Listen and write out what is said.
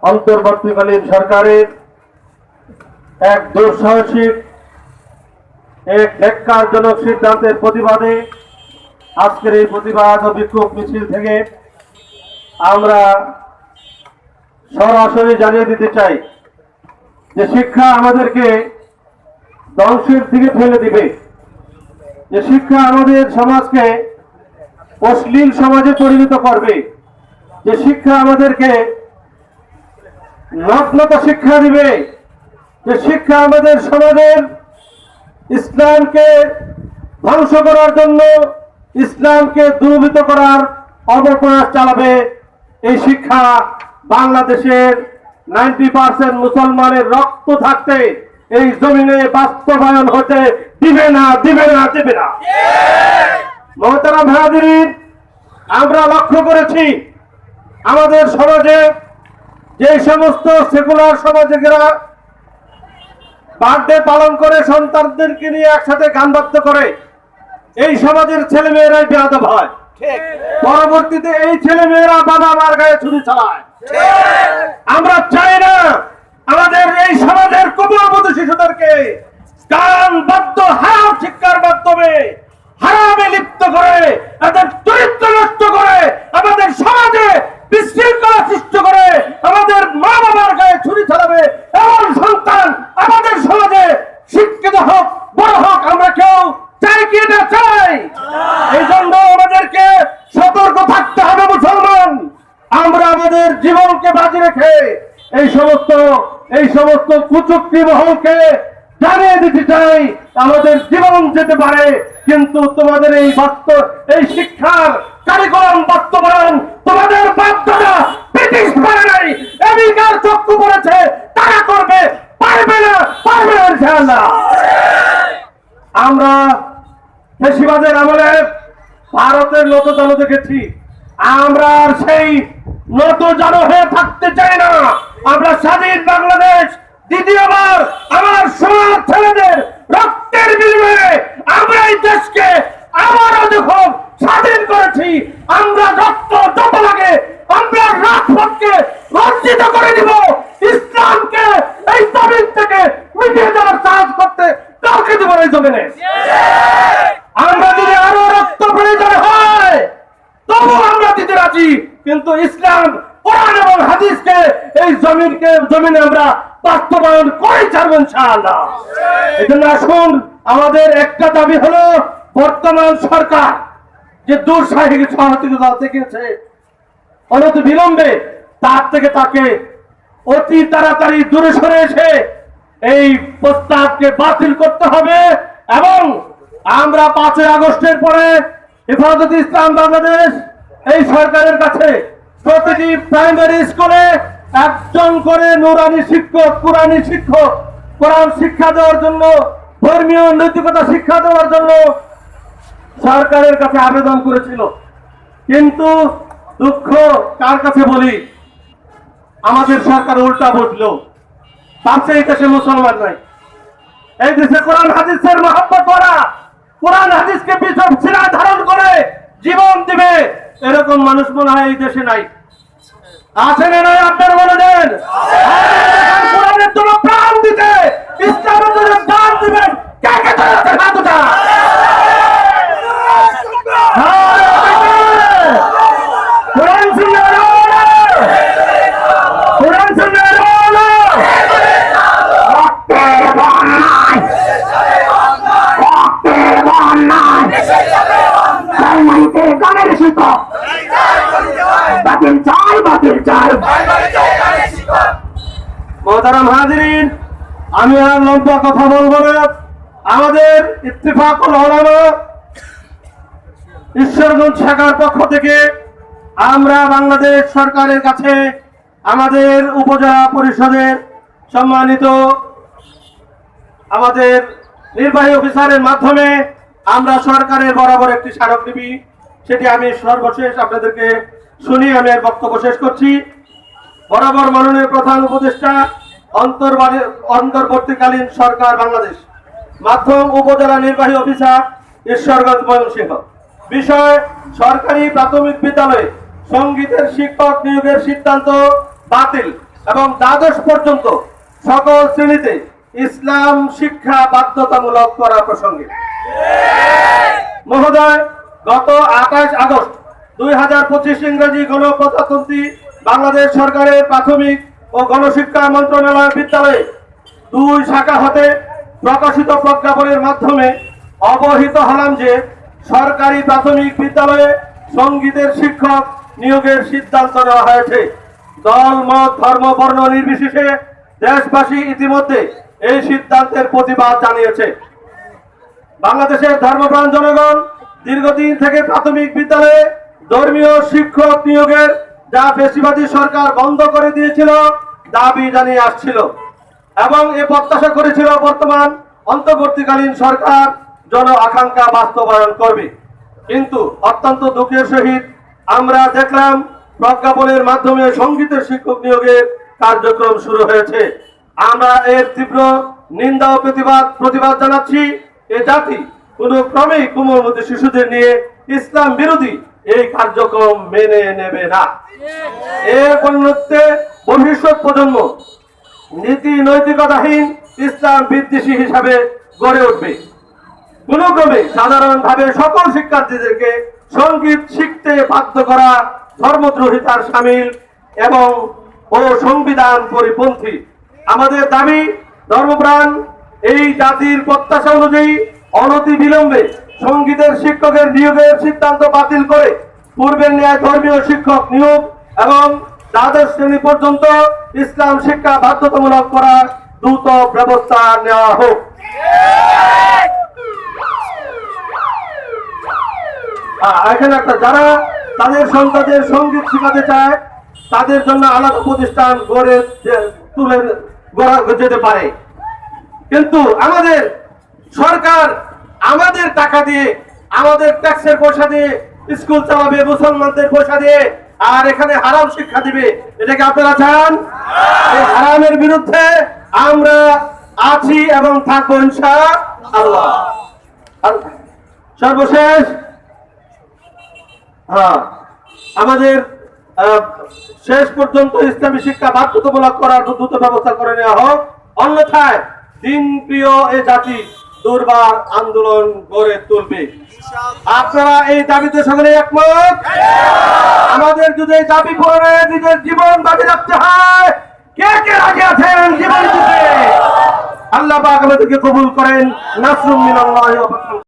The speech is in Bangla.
অন্তর্বর্তীকালীন সরকারের এক দুঃসাহসিক এক ন্যাক্কারজনক সিদ্ধান্তের প্রতিবাদে আজকের এই প্রতিবাদ ও বিক্ষোভ মিছিল থেকে আমরা সরাসরি জানিয়ে দিতে চাই যে শিক্ষা আমাদেরকে ধ্বংসের দিকে ফেলে দিবে, যে শিক্ষা আমাদের সমাজকে অশ্লীল সমাজে পরিণত করবে, যে শিক্ষা আমাদেরকে নগ্নতা শিক্ষা দিবে, যে শিক্ষা আমাদের সমাজের ইসলামকে ধ্বংস করার জন্য, ইসলামকে দুর্বৃত্ত করার অপপ্রয়াস চালাবে। এই শিক্ষা বাংলাদেশের 90% মুসলমানের রক্ত থাকতে এই জমিনে বাস্তবায়ন হতে দিবে না, দিবে না, দিবে না। মোহতারাম হাজিরিন, আমরা লক্ষ্য করেছি আমাদের সমাজে যে সমস্ত সেকুলার সমাজিকেরা বার্থডে পালন করে সন্তানদেরকে নিয়ে একসাথে গান বাদ্য করে, এই সমাজের ছেলে মেয়েরাই বেয়াদব হয়। পরবর্তীতে এই ছেলে মেয়েরা বাবা মার গায়ে ছুরি চালায়। আমরা চাই না আমাদের এই সমাজের কোমলমতি শিশুদেরকে গান বাদ্য হারাম শিক্ষার মাধ্যমে হারামে লিপ্ত করে, তাদের চরিত্র নষ্ট করে, আমাদের সমাজে বিশৃঙ্খলা সৃষ্টি করে, আমাদের মা বাবার গায়ে ছুরি চালাবে এমন সন্তান আমাদের সমাজে শিক্ষিত হোক, বড় হোক, আমরা কেউ চাই কি না চাই। এই জন্য আমাদেরকে সতর্ক থাকতে হবে মুসলমান। আমরা আমাদের জীবনকে বাজি রেখে এই সমস্ত কুচক্রী মহলকে জানিয়ে দিতে চাই আমাদের জীবন যেতে পারে, কিন্তু তোমাদের এই শিক্ষার কারিকুলাম বাস্তবায়ন তোমাদের বাধ্যতা ব্রিটিশ পারে নাই, আমেরিকার চক্ষু পড়েছে, তারা করবে, পারবে না, পারবে না ইনশাআল্লাহ। আমরা ফ্যাসিবাদের আমলে ভারতের নতজানু দেখেছি, আমরা আর সেই নতজানু হয়ে থাকতে চাই না। আমরা স্বাধীন বাংলাদেশ দ্বিতীয়বার আমার সমাজ ছেলেদের রক্তের বিনিময়ে আমরা এই দেশকে আবারও যখন স্বাধীন করেছি, আমরা রক্ত যত লাগে আমরা রাজপথকে রঞ্জিত করে দিব। ইসলামকে এই জমিন থেকে মিটিয়ে দেওয়ার সাহায্য করতে কাউকে দেব এই জমিনে। আমরা যদি আরো রক্ত প্রয়োজন হয় তবু আমরা দিতে রাজি, কিন্তু ইসলাম, কোরআন এবং হাদিসকে এই জমিনে আমরা বাস্তবায়ন করে ছাড়বো ইনশাআল্লাহ। এই জন্য আসুন, আমাদের একটা দাবি হলো বর্তমান সরকার যে দুঃসাহসিক সহযোগিতা দেখিয়েছে অনতি বিলম্বে তার থেকে তাকে অতি তাড়াতাড়ি দূরে সরে এসে এই প্রস্তাবকে বাতিল করতে হবে। এবং আমরা 5 আগস্টের পরে হেফাজতে ইসলাম বাংলাদেশ এই সরকারের কাছে প্রতিটি প্রাইমারি স্কুলে একজন করে নুরানি শিক্ষক, কোরআনী শিক্ষক, কোরআন শিক্ষা দেওয়ার জন্য, ধর্মীয় নৈতিকতা শিক্ষা দেওয়ার জন্য সরকারের কাছে আবেদন করেছিল। কিন্তু দুঃখ কার কাছে বলি, আমাদের সরকার উল্টা বলল, ভাবছে এই দেশে মুসলমান নাই, এই দেশে কোরআন হাদিসের মহব্বত করা, কোরআন হাদিসকে বিচক্ষণ শিরায় ধারণ করে জীবন দিবে এরকম মানুষ মনে হয় এই দেশে নাই। আছে না নাই আপনারা বলে দেন? কোরআনের জন্য প্রাণ দিতে, ইসলামের জন্য প্রাণ দিবেন, কে কে ধরে হাত উঠা। কোরআন শুনলে কোরআন শুনলে গানের শিক্ষক বাতিল চাই, বাতিল চাই। মোহতারাম হাজিরিন, আমি আর লম্বা কথা বলবো না। আমাদের ইত্তেফাকুল উলামা ঈশ্বরগঞ্জ শাখার পক্ষ থেকে আমরা বাংলাদেশ সরকারের কাছে আমাদের উপজেলা পরিষদের সম্মানিত আমাদের নির্বাহী অফিসারের মাধ্যমে আমরা সরকারের বরাবর একটি স্মারকলিপি, সেটি আমি সর্বশেষ আপনাদেরকে শুনিয়ে আমি এর বক্তব্য শেষ করছি। বরাবর মাননীয় প্রধান উপদেষ্টা, অন্তর্বর্তীকালীন সরকার বাংলাদেশ, মাধ্যম উপজেলা নির্বাহী অফিসার, ঈশ্বরগঞ্জ, ময়মনসিংহ। বিষয়: সরকারি প্রাথমিক বিদ্যালয়ে সঙ্গীতের শিক্ষক নিয়োগের সিদ্ধান্ত বাতিল। এবং দ্বাদশ পর্যন্ত সকল শ্রেণীতে ইসলাম শিক্ষা বাধ্যতামূলক করা প্রসঙ্গে মহোদয়, গত 28 আগস্ট 2025 ইংরেজি গণপ্রজাতন্ত্রী বাংলাদেশ সরকারের প্রাথমিক ও গণশিক্ষা মন্ত্রণালয় বিদ্যালয়ে 2 শাখা হতে প্রকাশিত প্রজ্ঞাপনের মাধ্যমে অবহিত হলাম যে সরকারি প্রাথমিক বিদ্যালয়ে সঙ্গীতের শিক্ষক নিয়োগের সিদ্ধান্ত নেওয়া হয়েছে। দল, মত, ধর্ম, বর্ণ নির্বিশেষে দেশবাসী ইতিমধ্যে এই সিদ্ধান্তের প্রতিবাদ জানিয়েছে। বাংলাদেশের ধর্মপ্রাণ জনগণ দীর্ঘদিন থেকে প্রাথমিক বিদ্যালয়ে ধর্মীয় শিক্ষক নিয়োগের যা ফ্যাসিবাদী সরকার বন্ধ করে দিয়েছিল দাবি জানিয়ে আসছিল এবং এ প্রত্যাশা করেছিল বর্তমান অন্তর্বর্তীকালীন সরকার জন আকাঙ্ক্ষা বাস্তবায়ন করবে। কিন্তু অত্যন্ত দুঃখের সহিত আমরা দেখলাম প্রজ্ঞাপনের মাধ্যমে সঙ্গীতের শিক্ষক নিয়োগের কার্যক্রম শুরু হয়েছে। আমরা এর তীব্র নিন্দা ও প্রতিবাদ জানাচ্ছি। এ জাতি কোন ক্রমেই কোমলমতি শিশুদের নিয়ে ইসলাম বিরোধী এই কার্যক্রম মেনে নেবে না। এর পরিণতিতে ভবিষ্যৎ প্রজন্ম নীতি নৈতিকতাহীন ইসলাম বিদ্বেষী হিসাবে গড়ে উঠবে। কোন ক্রমে সাধারণভাবে সকল শিক্ষার্থীদেরকে সঙ্গীত শিখতে বাধ্য করা ধর্মদ্রোহিতার শামিল এবং সংবিধান পরিপন্থী। আমাদের দাবি, ধর্মপ্রাণ এই জাতির প্রত্যাশা অনুযায়ী অনতি বিলম্বে সঙ্গীতের শিক্ষকের নিয়োগের সিদ্ধান্ত বাতিল করে পূর্বের ন্যায় ধর্মীয় শিক্ষক নিয়োগ এবং দ্বাদশ শ্রেণী পর্যন্ত ইসলাম শিক্ষা বাধ্যতামূলক করার দ্রুত ব্যবস্থা নেওয়া হোক। এখানে একটা যারা তাদের সন্তানদের সঙ্গীত শিখাতে চায় তাদের জন্য আলাদা প্রতিষ্ঠান গড়ে যেতে পারে, কিন্তু আমাদের সরকার আমাদের টাকা দিয়ে, আমাদের ট্যাক্সের পয়সা দিয়ে স্কুল চালাবে, মুসলমানদের পয়সা দিয়ে, আর এখানে হারাম শিক্ষা দিবে। এটাকে আপনারা চান? এই হারামের বিরুদ্ধে আমরা আছি এবং থাকবো ইনশাআল্লাহ। সর্বশেষ আমাদের শেষ পর্যন্ত ইসলামী শিক্ষা বাধ্যতামূলক করার দ্রুত ব্যবস্থা করে নেওয়া হোক, অন্যথায় দিন প্রিয় এ জাতি দুর্বার আন্দোলন গড়ে তুলবে। আপনারা এই দাবিতে সকলে একমত? আমাদের যদি এই দাবি পূরণে নিজের জীবন বাজি রাখতে হয়, কে কে রাজি আছেন জীবন দিতে? আল্লাহ পাক আমাদেরকে কবুল করেন। নাসরুম মিনাল্লাহি ওয়া ফাতহুন।